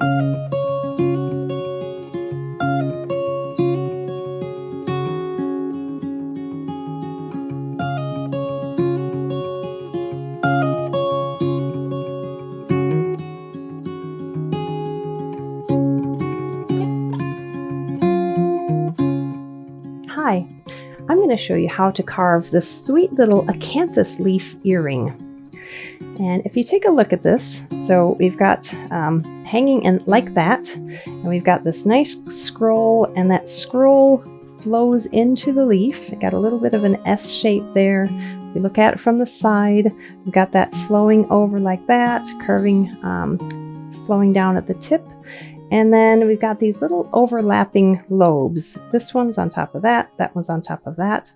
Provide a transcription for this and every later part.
Hi, I'm going to show you how to carve this sweet little acanthus leaf earring. And if you take a look at this, so we've got hanging in like that, and we've got this nice scroll, and that scroll flows into the leaf. It got a little bit of an S shape there. If you look at it from the side, we've got that flowing over like that, curving, flowing down at the tip. And then we've got these little overlapping lobes. This one's on top of that one's on top of that.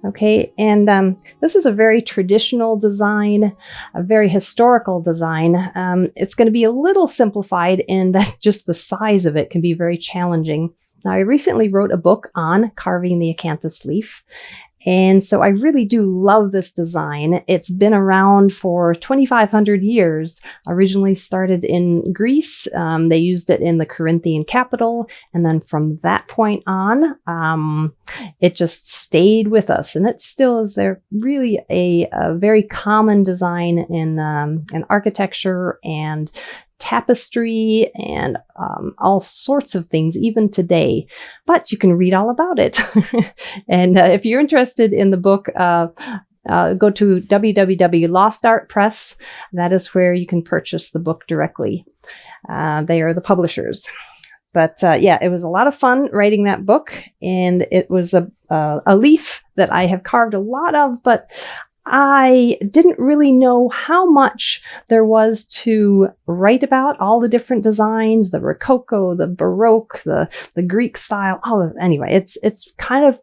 Okay, and this is a very traditional design, a very historical design. It's going to be a little simplified in that just the size of it can be very challenging. Now, I recently wrote a book on carving the acanthus leaf. And so I really do love this design. It's been around for 2,500 years. Originally started in Greece. They used it in the Corinthian capital. And then from that point on, it just stayed with us. And it still is there really a very common design in architecture and tapestry and all sorts of things, even today. But you can read all about it. And if you're interested in the book, go to www.Lost Art Press. That is where you can purchase the book directly. They are the publishers. But yeah, it was a lot of fun writing that book. And it was a leaf that I have carved a lot of, but I didn't really know how much there was to write about, all the different designs, the Rococo, the Baroque, the Greek style. Oh, anyway, it's kind of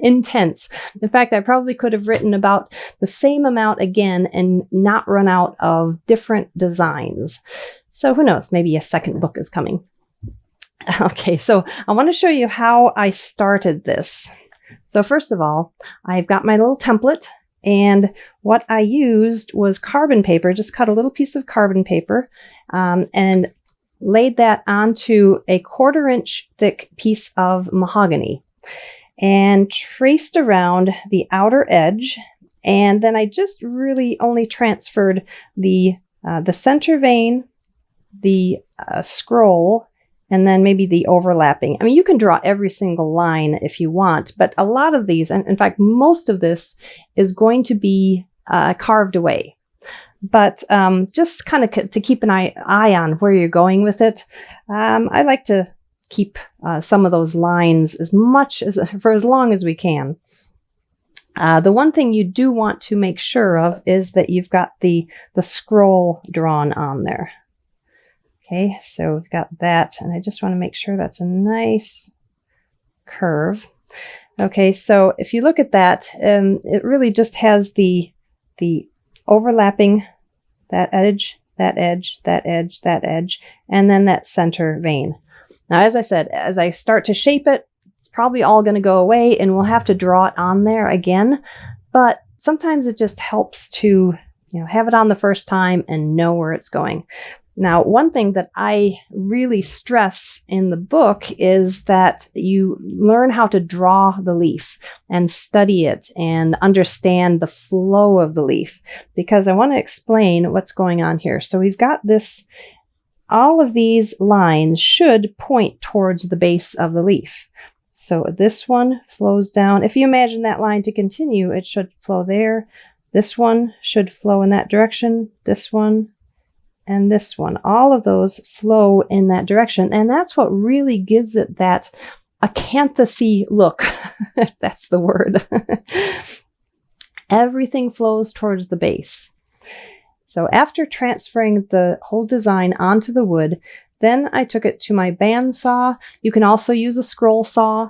intense. In fact, I probably could have written about the same amount again and not run out of different designs. So who knows, maybe a second book is coming. Okay, so I want to show you how I started this. So first of all, I've got my little template. And what I used was carbon paper, just cut a little piece of carbon paper and laid that onto a 1/4 inch thick piece of mahogany and traced around the outer edge. And then I just really only transferred the center vein, the scroll, and then maybe the overlapping. I mean, you can draw every single line if you want, but a lot of these, and in fact, most of this is going to be carved away. But just kind of to keep an eye on where you're going with it, I like to keep some of those lines for as long as we can. The one thing you do want to make sure of is that you've got the scroll drawn on there. Okay, so we've got that, and I just want to make sure that's a nice curve. Okay, so if you look at that, it really just has the overlapping, that edge, that edge, that edge, that edge, and then that center vein. Now, as I said, as I start to shape it, it's probably all going to go away, and we'll have to draw it on there again. But sometimes it just helps to, have it on the first time and know where it's going. Now, one thing that I really stress in the book is that you learn how to draw the leaf and study it and understand the flow of the leaf, because I want to explain what's going on here. So we've got this, all of these lines should point towards the base of the leaf. So this one flows down. If you imagine that line to continue, it should flow there. This one should flow in that direction. This one. And this one, all of those flow in that direction. And that's what really gives it that acanthusy look. That's the word. Everything flows towards the base. So after transferring the whole design onto the wood, then I took it to my bandsaw. You can also use a scroll saw.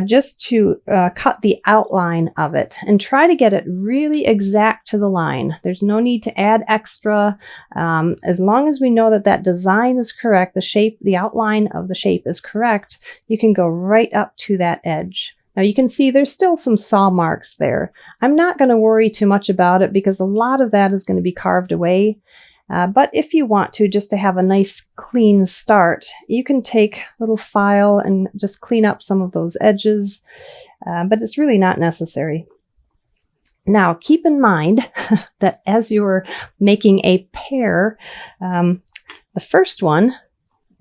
Just to cut the outline of it and try to get it really exact to the line. There's no need to add extra. As long as we know that that design is correct, the shape, the outline of the shape is correct, you can go right up to that edge. Now you can see there's still some saw marks there. I'm not going to worry too much about it because a lot of that is going to be carved away. But if you want to, just to have a nice clean start, you can take a little file and just clean up some of those edges, but it's really not necessary. Now, keep in mind that as you're making a pear, the first one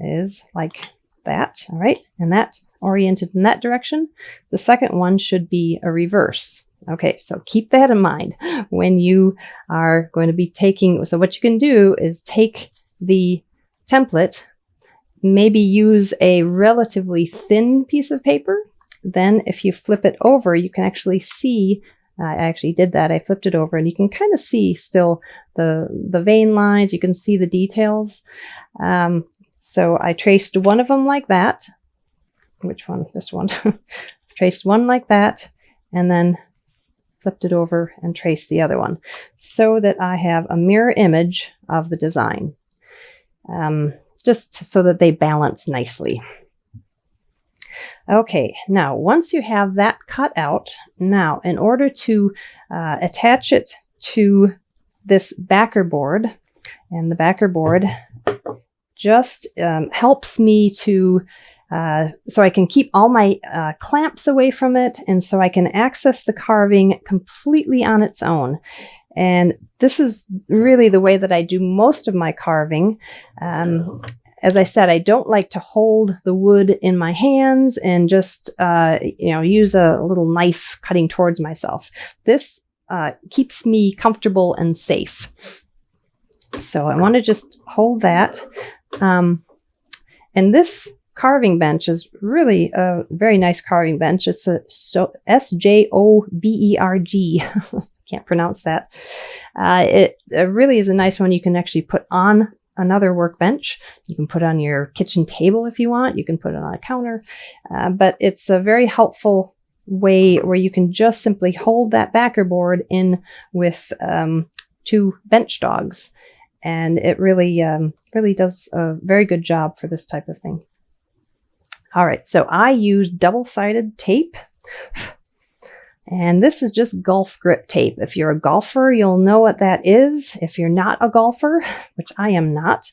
is like that, all right, and that oriented in that direction. The second one should be a reverse. Okay, so keep that in mind when you are going to be taking. So what you can do is take the template, maybe use a relatively thin piece of paper. Then if you flip it over, you can actually see, I actually did that. I flipped it over and you can kind of see still the vein lines. You can see the details. So I traced one of them like that. Which one? This one. Traced one like that and then flipped it over and traced the other one so that I have a mirror image of the design, just so that they balance nicely. Okay, now once you have that cut out, now in order to attach it to this backer board, and the backer board just helps me to so I can keep all my clamps away from it, and so I can access the carving completely on its own. And this is really the way that I do most of my carving. As I said, I don't like to hold the wood in my hands and just use a little knife cutting towards myself. This keeps me comfortable and safe. So I want to just hold that. And this carving bench is really a very nice carving bench. It's a SJOBERG. Can't pronounce that. It really is a nice one. You can actually put on another workbench. You can put it on your kitchen table if you want. You can put it on a counter. But it's a very helpful way where you can just simply hold that backer board in with 2 bench dogs. And it really, really does a very good job for this type of thing. All right, so I use double-sided tape, and this is just golf grip tape. If you're a golfer, you'll know what that is. If you're not a golfer, which I am not,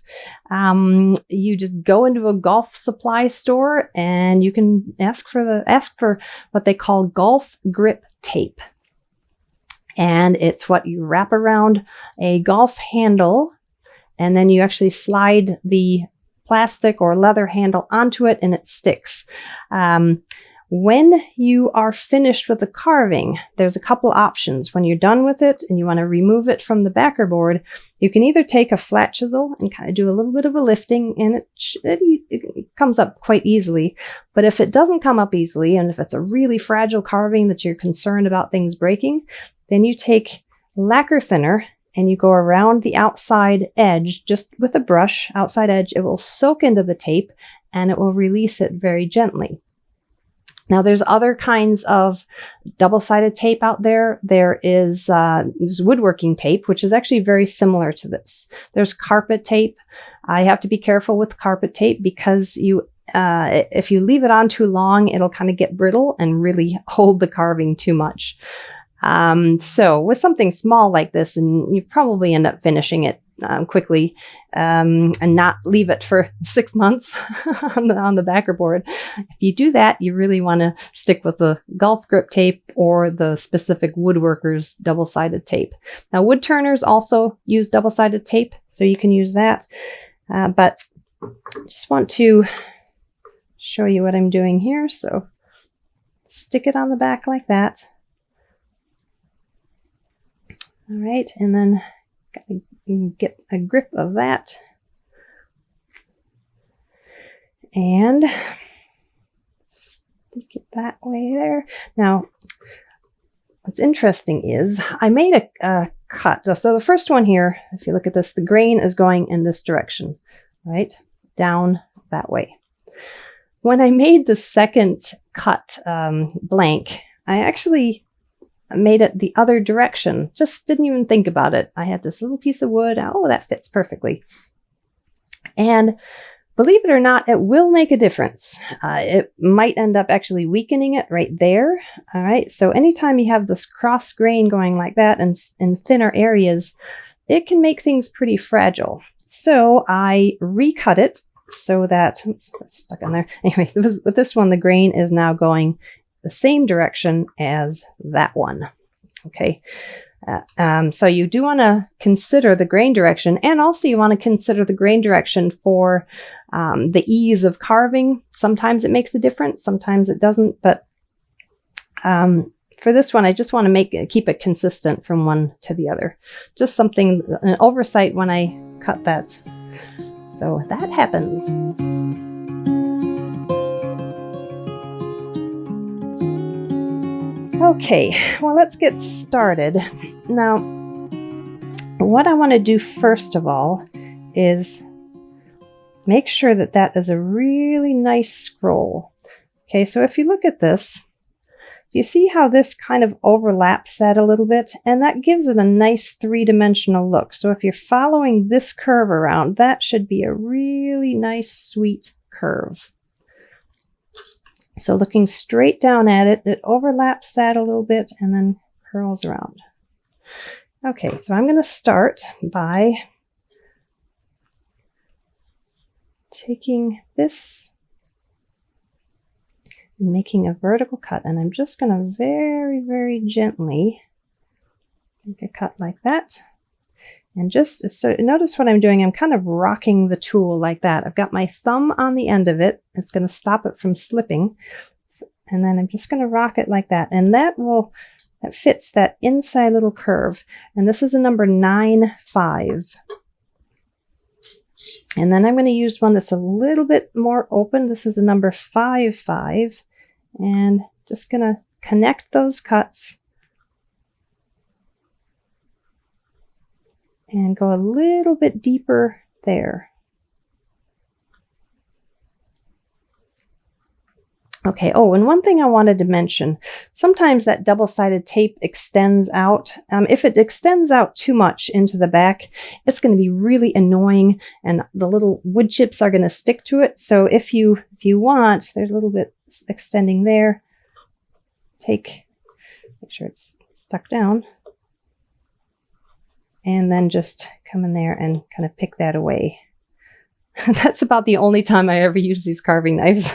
you just go into a golf supply store and you can ask for what they call golf grip tape. And it's what you wrap around a golf handle, and then you actually slide the plastic or leather handle onto it and it sticks. When you are finished with the carving, there's a couple options. When you're done with it and you want to remove it from the backer board, you can either take a flat chisel and kind of do a little bit of a lifting, and it comes up quite easily. But if it doesn't come up easily, and if it's a really fragile carving that you're concerned about things breaking, then you take lacquer thinner and you go around the outside edge just with a brush, outside edge. It will soak into the tape and it will release it very gently. Now, there's other kinds of double-sided tape out there. There is woodworking tape, which is actually very similar to this. There's carpet tape. I have to be careful with carpet tape because if you leave it on too long, it'll kind of get brittle and really hold the carving too much. So with something small like this, and you probably end up finishing it quickly and not leave it for 6 months on the backer board. If you do that, you really want to stick with the golf grip tape or the specific woodworkers double-sided tape. Now, wood turners also use double-sided tape, so you can use that. But I just want to show you what I'm doing here. So stick it on the back like that. All right, and then get a grip of that. And stick it that way there. Now, what's interesting is I made a cut. So the first one here, if you look at this, the grain is going in this direction, right? Down that way. When I made the second cut blank, I actually made it the other direction. Just didn't even think about it. I had this little piece of wood. Oh, that fits perfectly. And believe it or not, it will make a difference. It might end up actually weakening it right there. All right. So anytime you have this cross grain going like that and in thinner areas, it can make things pretty fragile. So I recut it so that, oops, that's stuck in there. Anyway, with this one, the grain is now going the same direction as that one. Okay. So you do want to consider the grain direction, and also you want to consider the grain direction for the ease of carving. Sometimes it makes a difference, sometimes it doesn't, but for this one, I just want to keep it consistent from one to the other. Just something, an oversight when I cut that. So that happens. Okay, well, let's get started. Now, what I want to do first of all is make sure that that is a really nice scroll. Okay, so if you look at this, you see how this kind of overlaps that a little bit, and that gives it a nice three-dimensional look. So if you're following this curve around, that should be a really nice, sweet curve. So looking straight down at it, it overlaps that a little bit and then curls around. Okay, so I'm going to start by taking this and making a vertical cut, and I'm just going to very, very gently make a cut like that. And just so notice what I'm doing, I'm kind of rocking the tool like that. I've got my thumb on the end of it. It's going to stop it from slipping. And then I'm just going to rock it like that. And that fits that inside little curve. And this is a number 9-5. And then I'm going to use one that's a little bit more open. This is a number 5-5. And just going to connect those cuts and go a little bit deeper there. Okay, oh, and one thing I wanted to mention, sometimes that double-sided tape extends out. If it extends out too much into the back, it's going to be really annoying, and the little wood chips are going to stick to it. So if you want, there's a little bit extending there. Make sure it's stuck down. And then just come in there and kind of pick that away. That's about the only time I ever use these carving knives,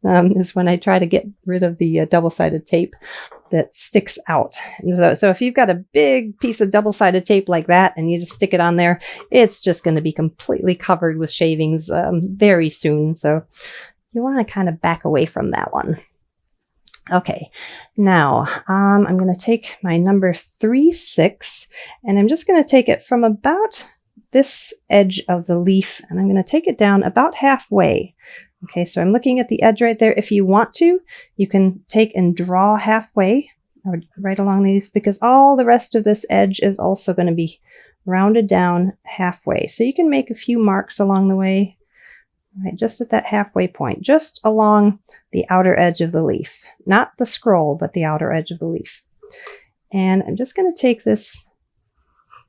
is when I try to get rid of the double-sided tape that sticks out. And so if you've got a big piece of double-sided tape like that and you just stick it on there, it's just going to be completely covered with shavings very soon. So you want to kind of back away from that one. Okay, now I'm going to take my number 3-6, and I'm just going to take it from about this edge of the leaf, and I'm going to take it down about halfway. Okay, so I'm looking at the edge right there. If you want to, you can take and draw halfway or right along the leaf, because all the rest of this edge is also going to be rounded down halfway. So you can make a few marks along the way. Right, just at that halfway point, just along the outer edge of the leaf, not the scroll, but the outer edge of the leaf. And I'm just going to take this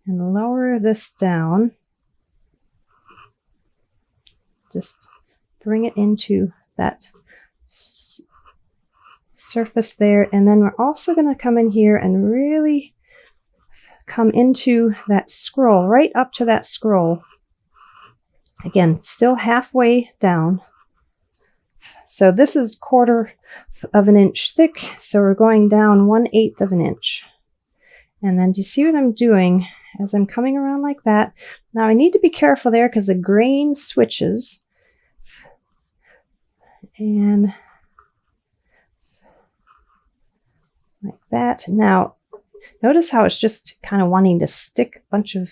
and lower this down. Just bring it into that surface there. And then we're also going to come in here and really come into that scroll, right up to that scroll. Again, still halfway down. So this is 1/4 of an inch thick. So we're going down 1/8 of an inch. And then do you see what I'm doing as I'm coming around like that? Now I need to be careful there because the grain switches. And like that. Now notice how it's just kind of wanting to stick a bunch of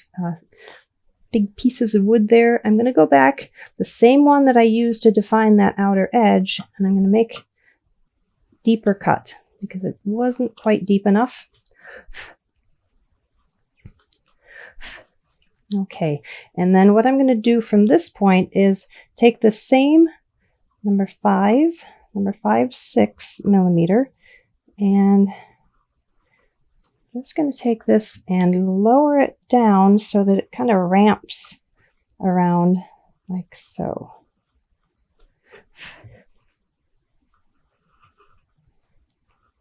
big pieces of wood there. I'm going to go back the same one that I used to define that outer edge, and I'm going to make deeper cut because it wasn't quite deep enough. Okay, and then what I'm going to do from this point is take the same number 5/6 millimeter, and I'm just going to take this and lower it down so that it kind of ramps around like so.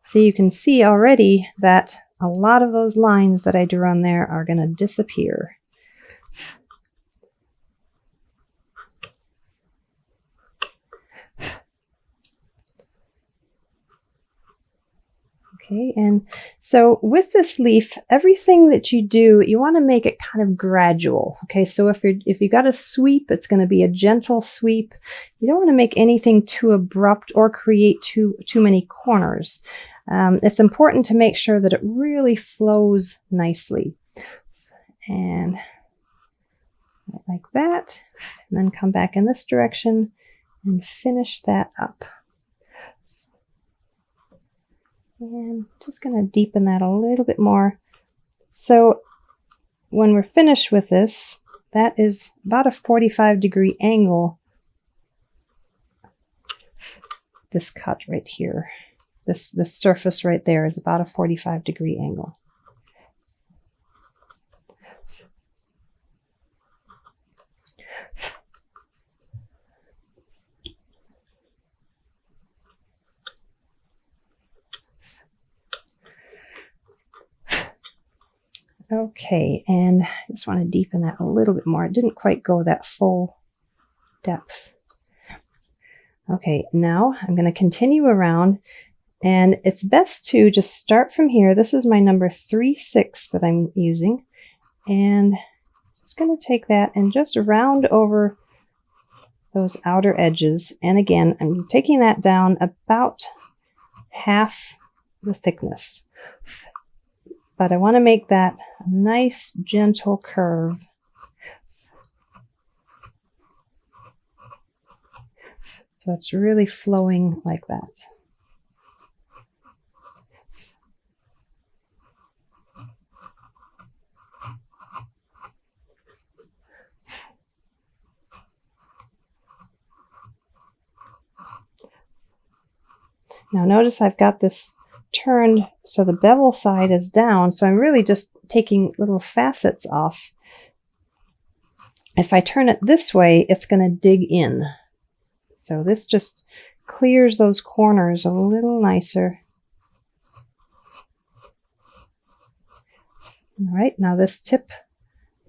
So you can see already that a lot of those lines that I drew on there are going to disappear. Okay, and so with this leaf, everything that you do, you want to make it kind of gradual. Okay, so if you got a sweep, it's going to be a gentle sweep. You don't want to make anything too abrupt or create too many corners. It's important to make sure that it really flows nicely. And like that, and then come back in this direction and finish that up. And just going to deepen that a little bit more. So when we're finished with this, that is about a 45-degree angle. This cut right here, this surface right there is about a 45-degree angle. Okay, and I just want to deepen that a little bit more. It didn't quite go that full depth. Okay, now I'm going to continue around, and it's best to just start from here. This is my number 3/6 that I'm using, and just going to take that and just round over those outer edges. And again, I'm taking that down about half the thickness. But I want to make that a nice, gentle curve. So it's really flowing like that. Now notice I've got this turned so the bevel side is down, so I'm really just taking little facets off. If I turn it this way, it's going to dig in. So this just clears those corners a little nicer. All right, now this tip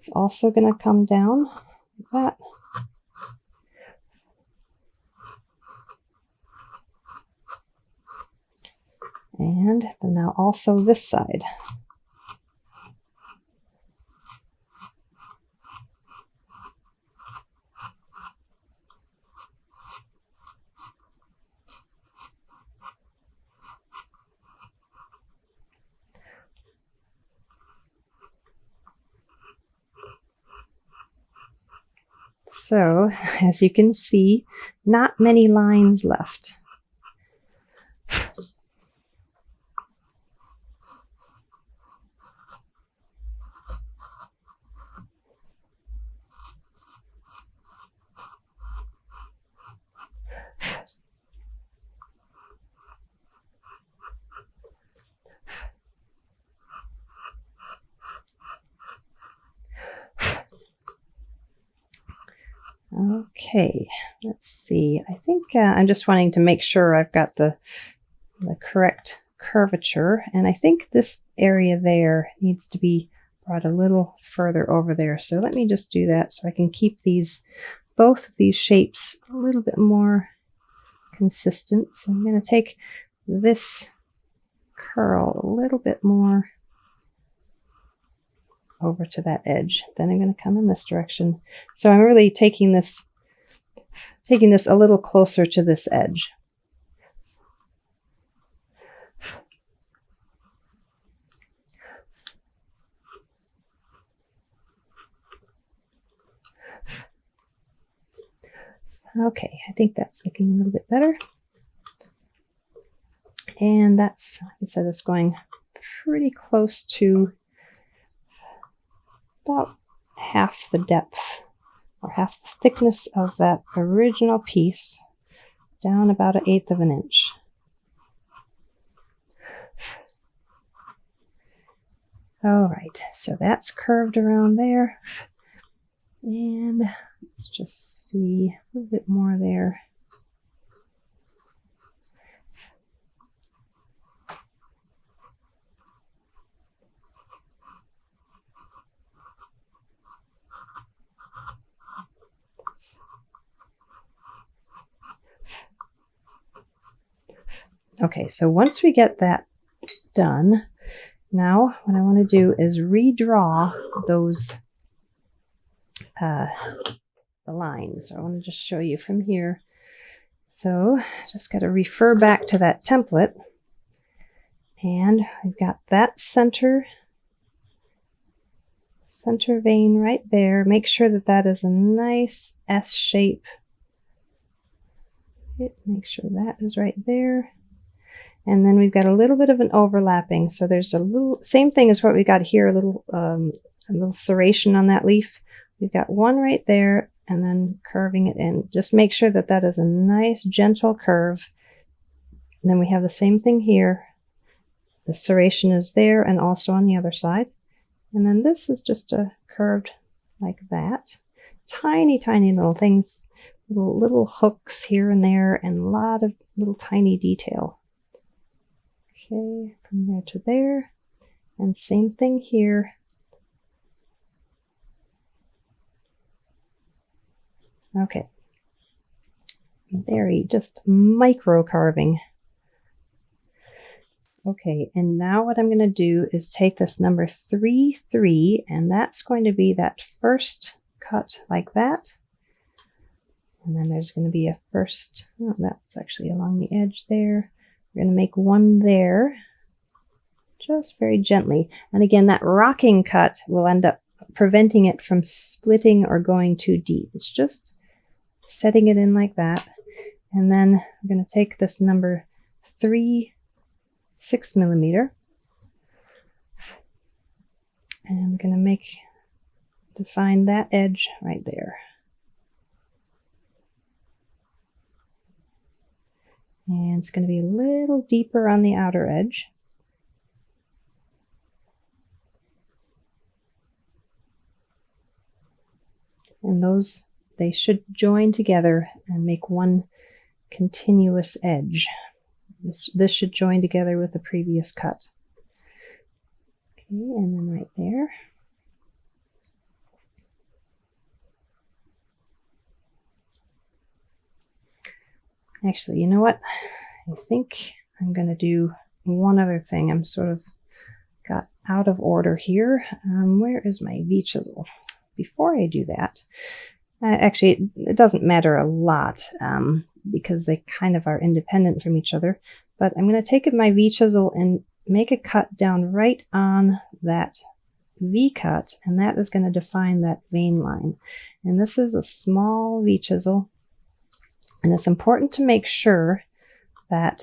is also going to come down like that. And then now also this side. So, as you can see, not many lines left. Okay, let's see. I think I'm just wanting to make sure I've got the correct curvature, and I think this area there needs to be brought a little further over there. So let me just do that so I can keep both of these shapes a little bit more consistent. So I'm going to take this curl a little bit more over to that edge. Then I'm going to come in this direction. So I'm really taking this a little closer to this edge. Okay, I think that's looking a little bit better. And that's, like I said, it's going pretty close to about half the depth or half the thickness of that original piece, down about 1/8 of an inch. All right, so that's curved around there. And let's just see a little bit more there. Okay, so once we get that done, now what I want to do is redraw those the lines. So I want to just show you from here. So just got to refer back to that template, and we've got that center vein right there. Make sure that that is a nice S shape. Make sure that is right there. And then we've got a little bit of an overlapping. So there's a little, same thing as what we got here, a little serration on that leaf. We've got one right there, and then curving it in. Just make sure that that is a nice gentle curve. And then we have the same thing here. The serration is there and also on the other side. And then this is just a curved like that. Tiny, tiny little things, little hooks here and there, and a lot of little tiny detail. Okay, from there to there. And same thing here. Okay. Very just micro carving. Okay, and now what I'm going to do is take this number 3, 3, and that's going to be that first cut like that. And then there's going to be a first, oh, that's actually along the edge there. We're going to make one there, just very gently. And again, that rocking cut will end up preventing it from splitting or going too deep. It's just setting it in like that. And then I'm going to take this number 3, 6 millimeter, and I'm going to define that edge right there. And it's going to be a little deeper on the outer edge. And those, they should join together and make one continuous edge. This should join together with the previous cut. Okay, and then right there. Actually, you know what? I think I'm going to do one other thing. I'm sort of got out of order here. Where is my V-chisel? Before I do that, actually, it doesn't matter a lot because they kind of are independent from each other. But I'm going to take my V-chisel and make a cut down right on that V-cut, and that is going to define that vein line. And this is a small V-chisel, and it's important to make sure that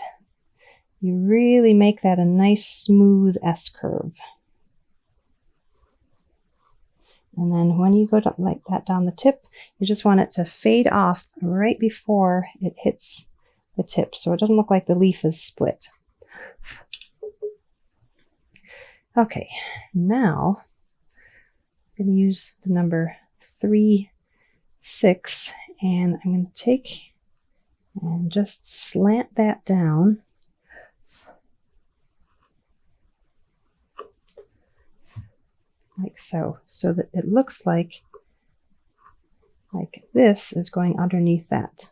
you really make that a nice smooth S-curve. And then when you go like that down the tip, you just want it to fade off right before it hits the tip, so it doesn't look like the leaf is split. Okay, now I'm going to use the number 3, 6, and I'm going to take and just slant that down. Like so, so that it looks like this is going underneath that.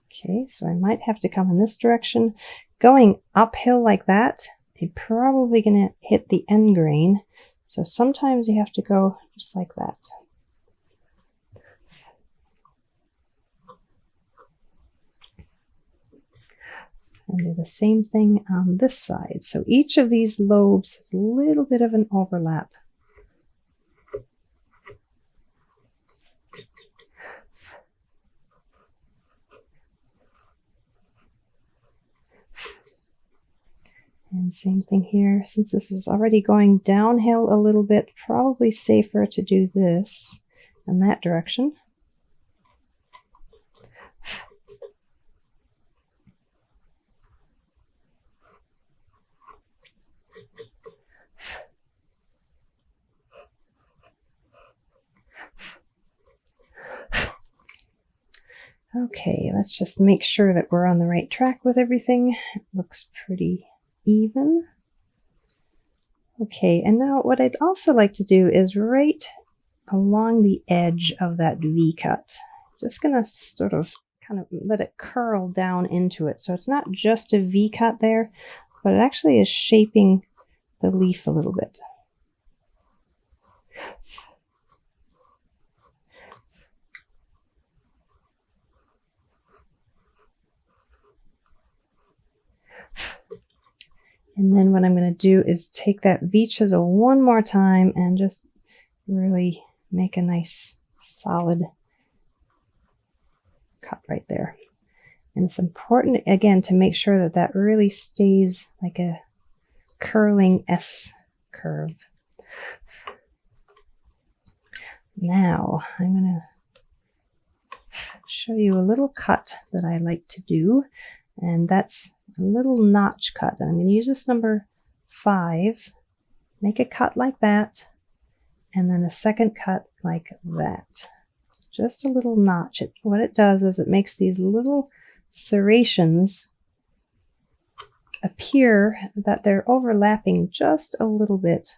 Okay, so I might have to come in this direction. Going uphill like that, you're probably going to hit the end grain. So sometimes you have to go just like that. And do the same thing on this side. So each of these lobes has a little bit of an overlap. And same thing here. Since this is already going downhill a little bit, probably safer to do this in that direction. Okay, let's just make sure that we're on the right track with everything. It looks pretty even. Okay, and now what I'd also like to do is right along the edge of that V cut. Just gonna sort of kind of let it curl down into it. So it's not just a V cut there, but it actually is shaping the leaf a little bit. And then what I'm going to do is take that V chisel one more time and just really make a nice solid cut right there. And it's important, again, to make sure that that really stays like a curling S curve. Now I'm going to show you a little cut that I like to do, and that's a little notch cut. And I'm going to use this number 5, make a cut like that, and then a second cut like that. Just a little notch. What it does is it makes these little serrations appear that they're overlapping just a little bit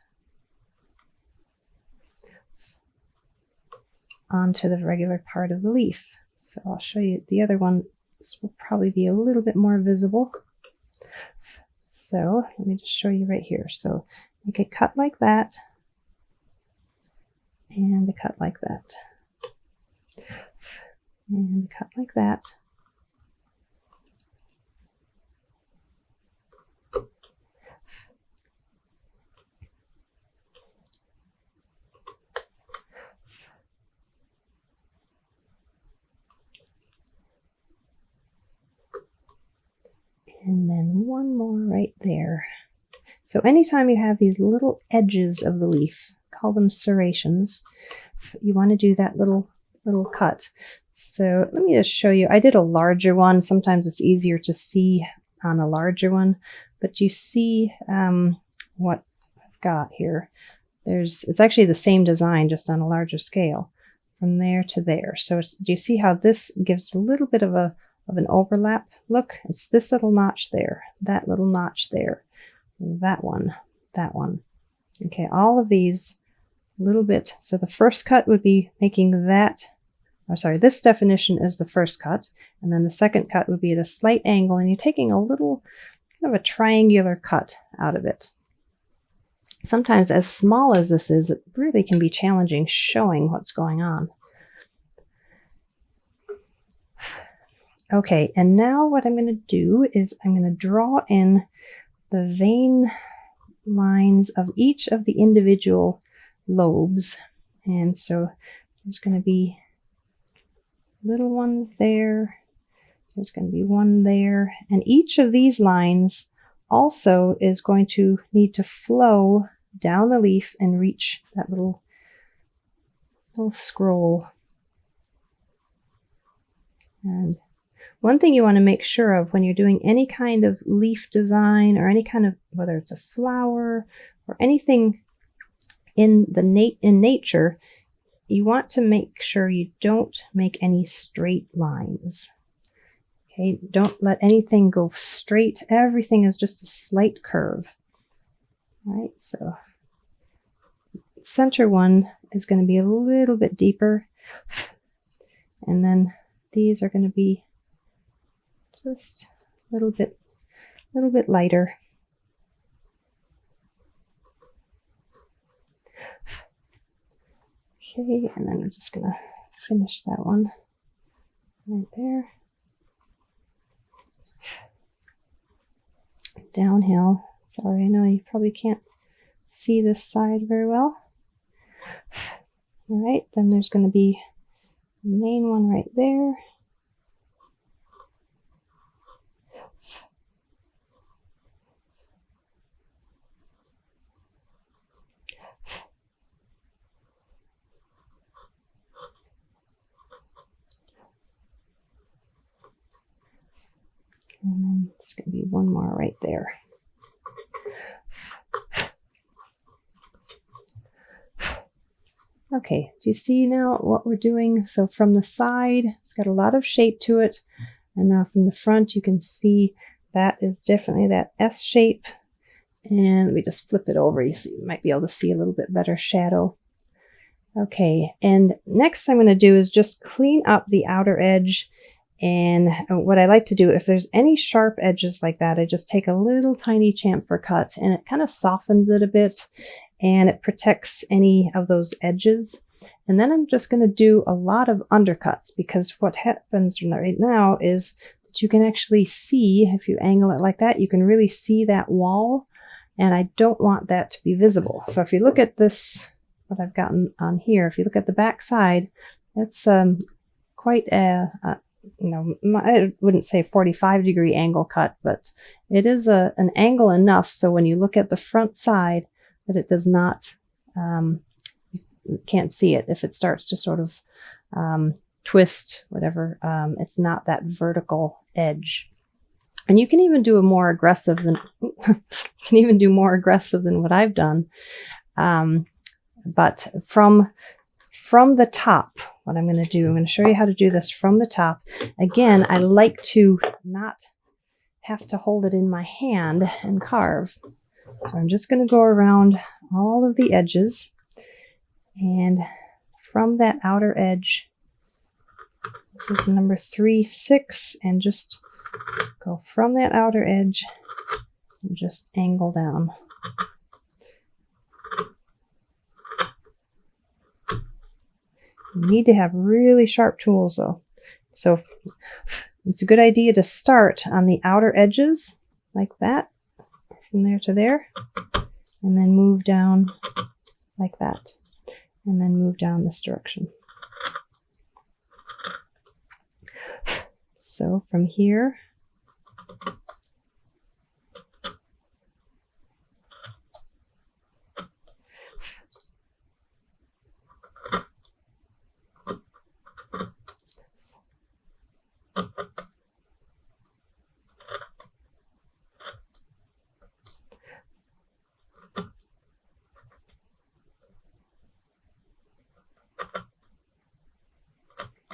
onto the regular part of the leaf. So I'll show you the other one. This will probably be a little bit more visible. So let me just show you right here. So make a cut like that and a cut like that and a cut like that. And then one more right there. So anytime you have these little edges of the leaf, call them serrations, you want to do that little cut. So let me just show you. I did a larger one. Sometimes it's easier to see on a larger one, but you see what I've got here. It's actually the same design, just on a larger scale, from there to there. So do you see how this gives a little bit of an overlap? Look, it's this little notch there, that little notch there, that one, that one. Okay, all of these a little bit. So the first cut would be making that, or sorry, this definition is the first cut, and then the second cut would be at a slight angle, and you're taking a little kind of a triangular cut out of it. Sometimes as small as this is, it really can be challenging showing what's going on. Okay, and now what I'm going to do is I'm going to draw in the vein lines of each of the individual lobes. And so there's going to be little ones there. There's going to be one there. And each of these lines also is going to need to flow down the leaf and reach that little scroll. And one thing you want to make sure of when you're doing any kind of leaf design, or any kind of, whether it's a flower or anything in nature, you want to make sure you don't make any straight lines. Okay, don't let anything go straight. Everything is just a slight curve. All right, so center one is going to be a little bit deeper, and then these are going to be just a little bit lighter. Okay, and then I'm just gonna finish that one right there. Downhill. Sorry, I know you probably can't see this side very well. All right, then there's going to be the main one right there. And then there's going to be one more right there. Okay, do you see now what we're doing? So from the side, it's got a lot of shape to it. And now from the front, you can see that is definitely that S shape. And let me just flip it over. You might be able to see a little bit better shadow. Okay, and next I'm going to do is just clean up the outer edge. And what I like to do, if there's any sharp edges like that, I just take a little tiny chamfer cut and it kind of softens it a bit and it protects any of those edges. And then I'm just going to do a lot of undercuts, because what happens right now is that you can actually see, if you angle it like that, you can really see that wall, and I don't want that to be visible. So if you look at this, what I've gotten on here, if you look at the back side, it's quite a I wouldn't say 45-degree angle cut, but it is an angle enough so when you look at the front side that it does not, you can't see it. If it starts to sort of twist, whatever, it's not that vertical edge. And you can even do a more aggressive than what I've done. But from the top, what I'm going to do, I'm going to show you how to do this from the top. Again, I like to not have to hold it in my hand and carve. So I'm just going to go around all of the edges, and from that outer edge, this is number 3/6, and just go from that outer edge and just angle down. You need to have really sharp tools though. So it's a good idea to start on the outer edges like that, from there to there, and then move down like that, and then move down this direction. So from here,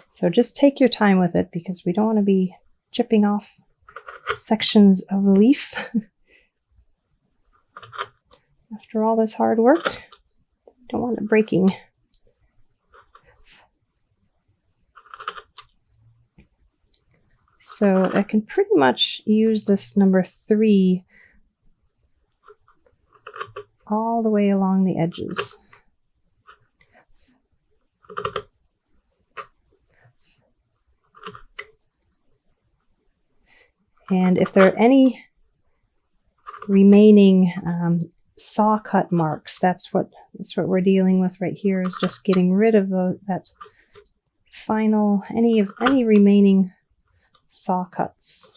so just take your time with it, because we don't want to be chipping off sections of the leaf. After all this hard work, don't want it breaking. So I can pretty much use this number 3 all the way along the edges. And if there are any remaining saw cut marks, that's what we're dealing with right here, is just getting rid of that final, any remaining saw cuts.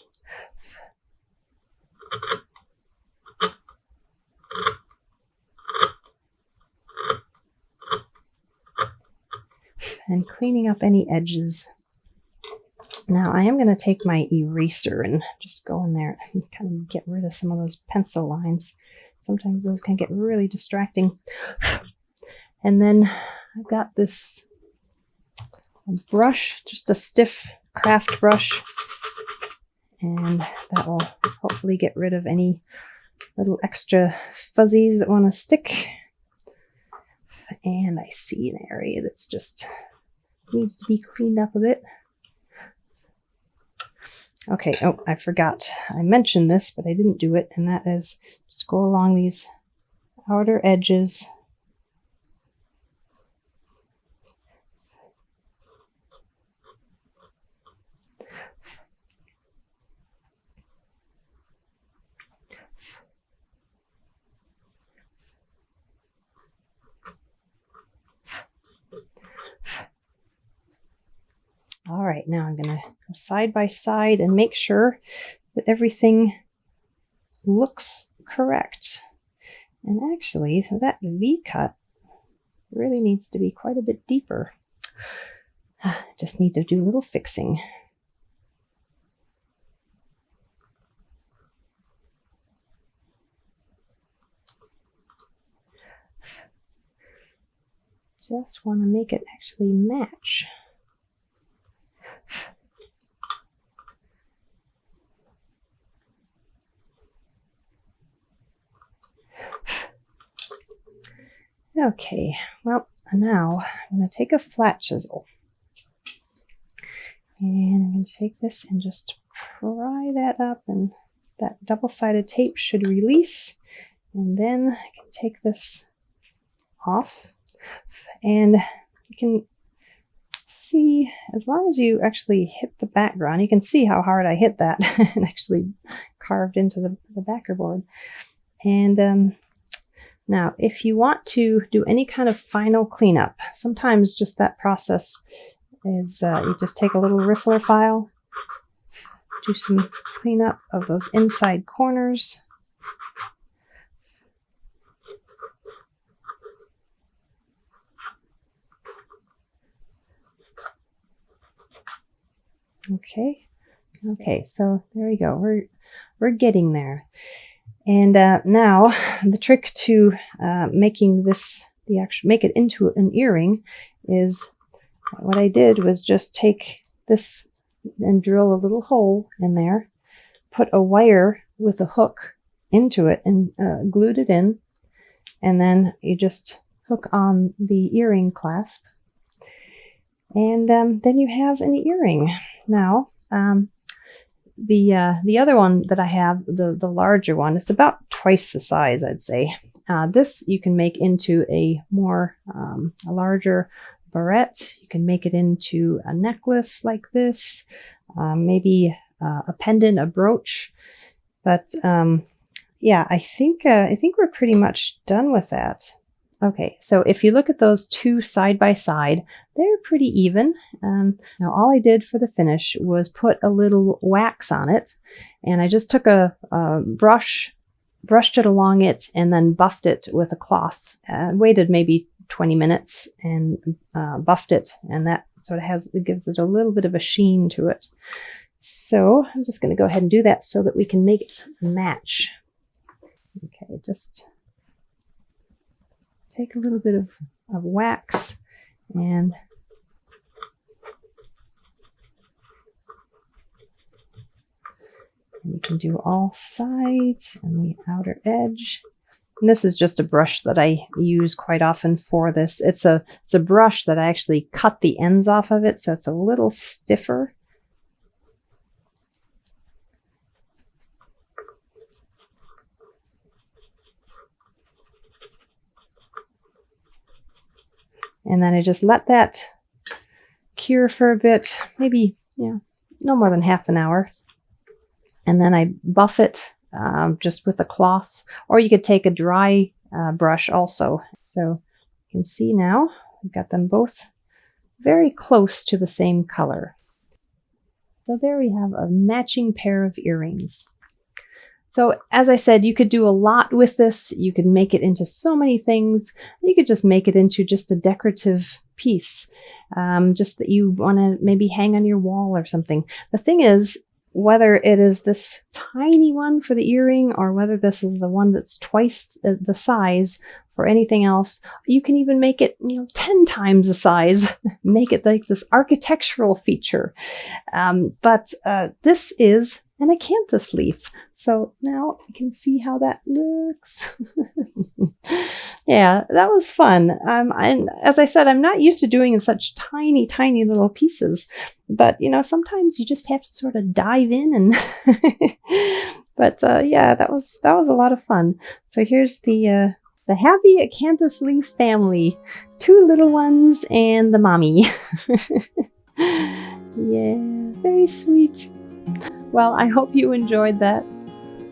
And cleaning up any edges. Now I am going to take my eraser and just go in there and kind of get rid of some of those pencil lines. Sometimes those can get really distracting. And then I've got this brush, just a stiff craft brush, and that will hopefully get rid of any little extra fuzzies that want to stick. And I see an area that's just needs to be cleaned up a bit. Okay, oh, I forgot. I mentioned this, but I didn't do it, and that is just go along these outer edges. All right, now I'm going to go side by side and make sure that everything looks correct. And actually, that V cut really needs to be quite a bit deeper. Just need to do a little fixing. Just want to make it actually match. Okay, well, now I'm going to take a flat chisel. And I'm going to take this and just pry that up, and that double-sided tape should release. And then I can take this off, and you can see, as long as you actually hit the background, you can see how hard I hit that and actually carved into the backer board. And now, if you want to do any kind of final cleanup, sometimes just that process is you just take a little riffler file, do some cleanup of those inside corners. Okay, so there we go. We're getting there. And now the trick to making this make it into an earring is, what I did was just take this and drill a little hole in there, put a wire with a hook into it and glued it in, and then you just hook on the earring clasp, and then you have an earring. Now the other one that I have, the larger one, it's about twice the size, I'd say. This you can make into a more a larger barrette. You can make it into a necklace like this, maybe a pendant, a brooch. But yeah, I think we're pretty much done with that. Okay, so if you look at those two side by side, they're pretty even. Now all I did for the finish was put a little wax on it, and I just took a brush, brushed it along it, and then buffed it with a cloth. Waited maybe 20 minutes and buffed it, and that sort of it gives it a little bit of a sheen to it. So I'm just going to go ahead and do that so that we can make it match. Okay, just take a little bit of wax, and you can do all sides and the outer edge. And this is just a brush that I use quite often for this. It's a brush that I actually cut the ends off of it, so it's a little stiffer. And then I just let that cure for a bit, maybe, no more than half an hour. And then I buff it just with a cloth, or you could take a dry brush also. So you can see now we've got them both very close to the same color. So there we have a matching pair of earrings. So as I said, you could do a lot with this. You could make it into so many things. You could just make it into just a decorative piece, just that you want to maybe hang on your wall or something. The thing is, whether it is this tiny one for the earring or whether this is the one that's twice the size for anything else, you can even make it 10 times the size, make it like this architectural feature. But this is an acanthus leaf. So now you can see how that looks. Yeah, that was fun. And as I said, I'm not used to doing such tiny, tiny little pieces, but sometimes you just have to sort of dive in and, but yeah, that was a lot of fun. So here's the happy acanthus leaf family, 2 little ones and the mommy. Yeah, very sweet. Well, I hope you enjoyed that.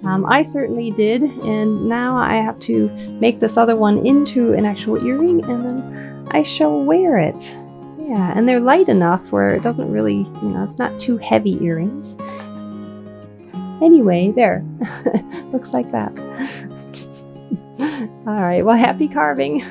I certainly did, and now I have to make this other one into an actual earring, and then I shall wear it. Yeah, and they're light enough where it doesn't really, it's not too heavy earrings. Anyway, there. Looks like that. All right, well, happy carving.